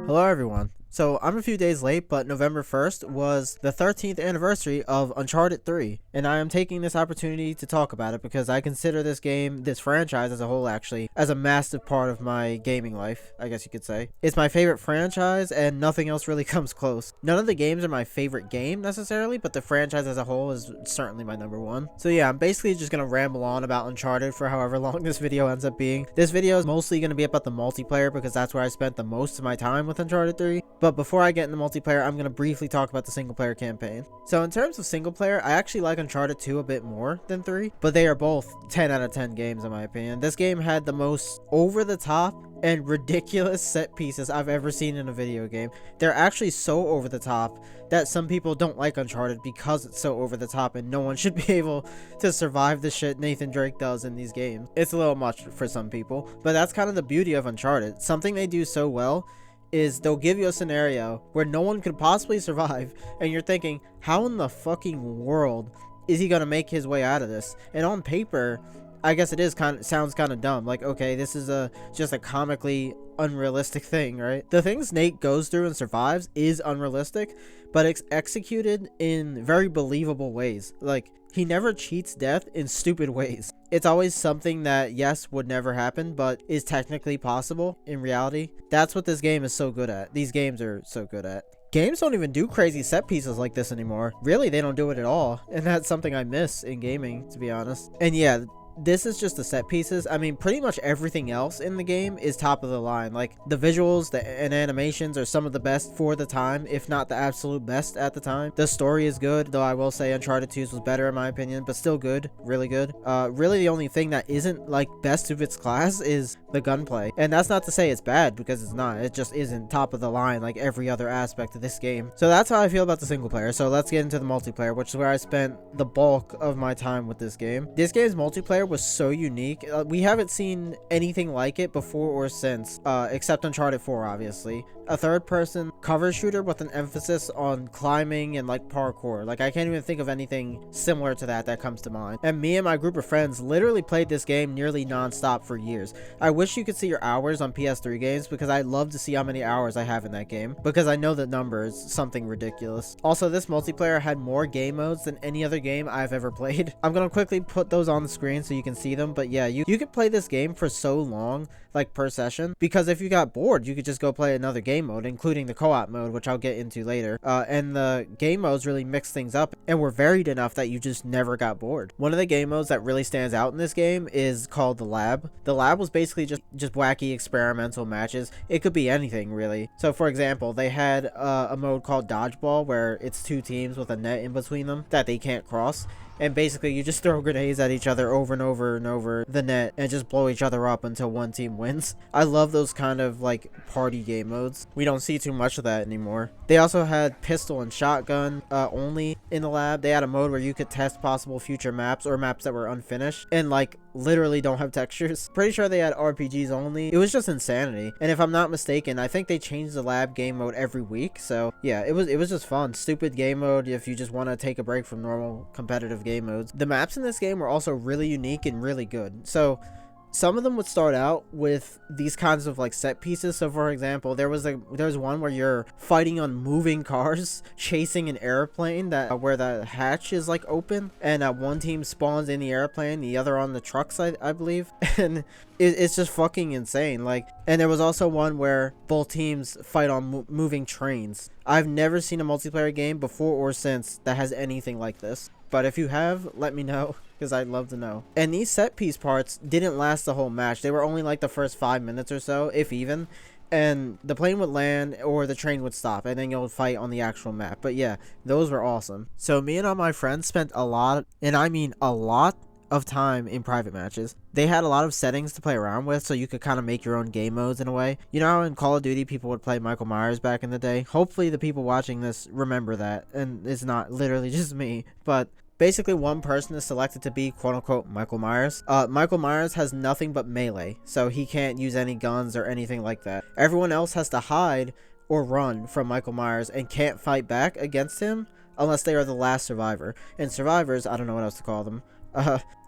Hello everyone. So I'm a few days late, but November 1st was the 13th anniversary of Uncharted 3, and I am taking this opportunity to talk about it because I consider this game, this franchise as a whole actually, as a massive part of my gaming life, I guess you could say. It's my favorite franchise and nothing else really comes close. None of the games are my favorite game necessarily, but the franchise as a whole is certainly my number one. So yeah, I'm basically just gonna ramble on about Uncharted for however long this video ends up being. This video is mostly gonna be about the multiplayer because that's where I spent the most of my time with Uncharted 3. But before I get into multiplayer, I'm going to briefly talk about the single player campaign. So in terms of single player, I actually like Uncharted 2 a bit more than 3, but they are both 10 out of 10 games in my opinion. This game had the most over the top and ridiculous set pieces I've ever seen in a video game. They're actually so over the top that some people don't like Uncharted because it's so over the top and no one should be able to survive the shit Nathan Drake does in these games. It's a little much for some people, but that's kind of the beauty of Uncharted. Something they do so well is they'll give you a scenario where no one could possibly survive and you're thinking, how in the fucking world is he gonna make his way out of this? And on paper, I guess it is sounds kind of dumb, like, okay, this is just a comically unrealistic thing, right? The things Nate goes through and survives is unrealistic, but it's executed in very believable ways. Like, he never cheats death in stupid ways. It's always something that, yes, would never happen, but is technically possible in reality. That's what this game is so good at. These games are so good at. Games don't even do crazy set pieces like this anymore. Really, they don't do it at all. And that's something I miss in gaming, to be honest. And yeah, this is just the set pieces. I mean, pretty much everything else in the game is top of the line. Like, the visuals and animations are some of the best for the time, if not the absolute best at the time. The story is good, though I will say Uncharted 2's was better in my opinion, but still good, really good. Really the only thing that isn't like best of its class is the gunplay. And that's not to say it's bad, because it's not. It just isn't top of the line like every other aspect of this game. So that's how I feel about the single player. So let's get into the multiplayer, which is where I spent the bulk of my time with this game. This game's multiplayer was so unique. We haven't seen anything like it before or since, except Uncharted 4, obviously. A third-person cover shooter with an emphasis on climbing and like parkour. Like, I can't even think of anything similar to that comes to mind. And me and my group of friends literally played this game nearly non-stop for years. I wish you could see your hours on PS3 games, because I'd love to see how many hours I have in that game, because I know the number is something ridiculous. Also, this multiplayer had more game modes than any other game I've ever played. I'm gonna quickly put those on the screen so you can see them, but yeah, you could play this game for so long, like per session, because if you got bored, you could just go play another game mode, including the co-op mode, which I'll get into later. And the game modes really mix things up and were varied enough that you just never got bored. One of the game modes that really stands out in this game is called the lab. The lab was basically just wacky experimental matches. It could be anything, really. So for example, they had a mode called dodgeball, where it's two teams with a net in between them that they can't cross. And basically, you just throw grenades at each other over and over and over the net and just blow each other up until one team wins. I love those kind of like party game modes. We don't see too much of that anymore. They also had pistol and shotgun only in the lab. They had a mode where you could test possible future maps or maps that were unfinished and like literally don't have textures. Pretty sure they had RPGs only. It was just insanity. And if I'm not mistaken, I think they changed the lab game mode every week. So yeah, it was just fun. Stupid game mode if you just want to take a break from normal competitive game modes. The maps in this game were also really unique and really good. So some of them would start out with these kinds of like set pieces. So for example, there was one where you're fighting on moving cars, chasing an airplane where the hatch is like open, and one team spawns in the airplane, the other on the trucks, I believe. And it's just fucking insane. Like, and there was also one where both teams fight on moving trains. I've never seen a multiplayer game before or since that has anything like this. But if you have, let me know, because I'd love to know. And these set piece parts didn't last the whole match. They were only like the first 5 minutes or so, if even. And the plane would land or the train would stop, and then you'll fight on the actual map. But yeah, those were awesome. So me and all my friends spent a lot, and I mean a lot, of time in private matches. They had a lot of settings to play around with, so you could kind of make your own game modes in a way. You know how in Call of Duty people would play Michael Myers back in the day? Hopefully the people watching this remember that, and it's not literally just me, but basically one person is selected to be quote-unquote Michael Myers. Michael Myers has nothing but melee, so he can't use any guns or anything like that. Everyone else has to hide or run from Michael Myers and can't fight back against him unless they are the last survivor. And survivors, I don't know what else to call them.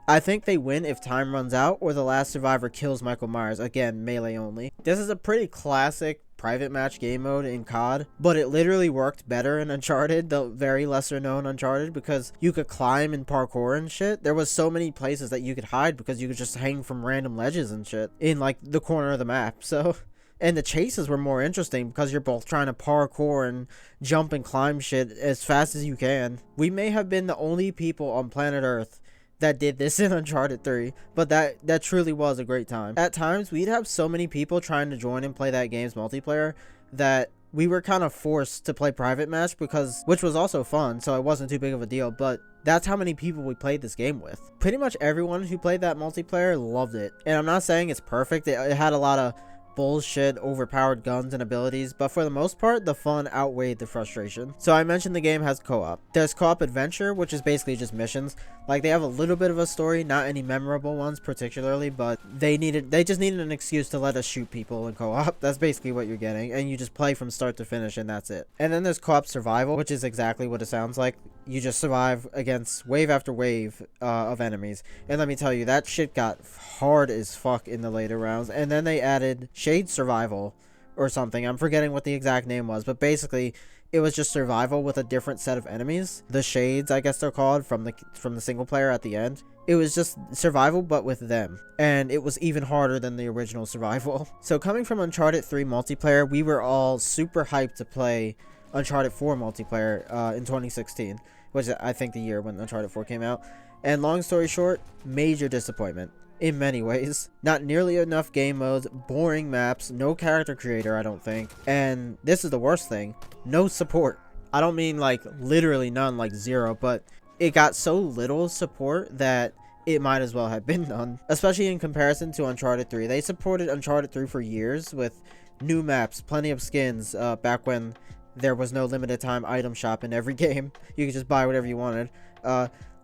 I think they win if time runs out or the last survivor kills Michael Myers. Again, melee only. This is a pretty classic private match game mode in COD, but it literally worked better in Uncharted, the very lesser known Uncharted, because you could climb and parkour and shit. There was so many places that you could hide because you could just hang from random ledges and shit in like the corner of the map. So, and the chases were more interesting because you're both trying to parkour and jump and climb shit as fast as you can. We may have been the only people on planet Earth that did this in Uncharted 3, but that truly was a great time. At times, we'd have so many people trying to join and play that game's multiplayer that we were kind of forced to play private match, which was also fun, so it wasn't too big of a deal, but that's how many people we played this game with. Pretty much everyone who played that multiplayer loved it, and I'm not saying it's perfect. It had a lot of bullshit, overpowered guns and abilities, but for the most part, the fun outweighed the frustration. So I mentioned the game has co-op. There's co-op adventure, which is basically just missions. Like, they have a little bit of a story, not any memorable ones particularly, but they just needed an excuse to let us shoot people in co-op. That's basically what you're getting, and you just play from start to finish, and that's it. And then there's co-op survival, which is exactly what it sounds like. You just survive against wave after wave of enemies, and let me tell you, that shit got hard as fuck in the later rounds. And then they added shade survival or something. I'm forgetting what the exact name was, but basically it was just survival with a different set of enemies. The shades, I guess they're called, from the single player at the end. It was just survival but with them, and it was even harder than the original survival. So coming from Uncharted 3 multiplayer, we were all super hyped to play Uncharted 4 multiplayer in 2016, which is, I think, the year when Uncharted 4 came out. And long story short, major disappointment in many ways. Not nearly enough game modes, boring maps, no character creator, I don't think. And this is the worst thing, no support. I don't mean like literally none, like zero, but it got so little support that it might as well have been none. Especially in comparison to Uncharted 3. They supported Uncharted 3 for years with new maps, plenty of skins, back when there was no limited time item shop in every game. You could just buy whatever you wanted.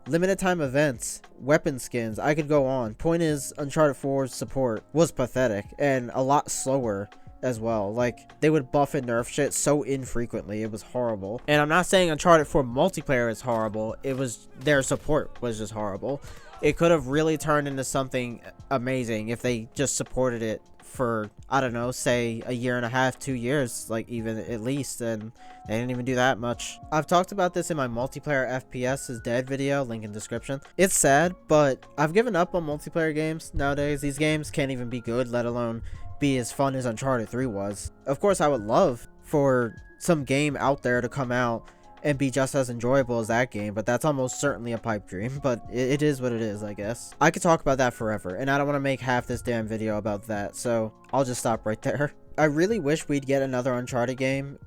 Limited time events, weapon skins, I could go on. Point is, Uncharted 4's support was pathetic and a lot slower as well. Like, they would buff and nerf shit so infrequently. It was horrible. And I'm not saying Uncharted 4 multiplayer is horrible. It was, their support was just horrible. It could have really turned into something amazing if they just supported it for, I don't know, say a year and a half, 2 years, like, even at least, and they didn't even do that much. I've talked about this in my multiplayer FPS is dead video, link in description. It's sad, but I've given up on multiplayer games nowadays. These games can't even be good, let alone be as fun as Uncharted 3 was. Of course, I would love for some game out there to come out and be just as enjoyable as that game, but that's almost certainly a pipe dream. But it is what it is, I guess. I could talk about that forever, and I don't want to make half this damn video about that, so I'll just stop right there. I really wish we'd get another Uncharted game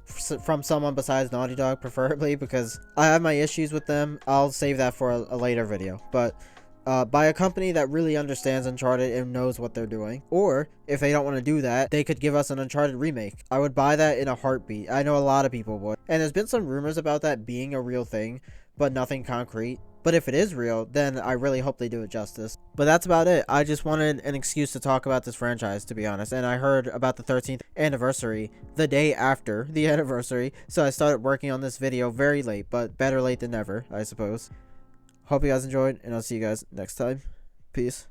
from someone besides Naughty Dog, preferably, because I have my issues with them. I'll save that for a later video, but by a company that really understands Uncharted and knows what they're doing. Or, if they don't want to do that, they could give us an Uncharted remake. I would buy that in a heartbeat. I know a lot of people would. And there's been some rumors about that being a real thing, but nothing concrete. But if it is real, then I really hope they do it justice. But that's about it. I just wanted an excuse to talk about this franchise, to be honest. And I heard about the 13th anniversary the day after the anniversary. So I started working on this video very late, but better late than never, I suppose. Hope you guys enjoyed, and I'll see you guys next time. Peace.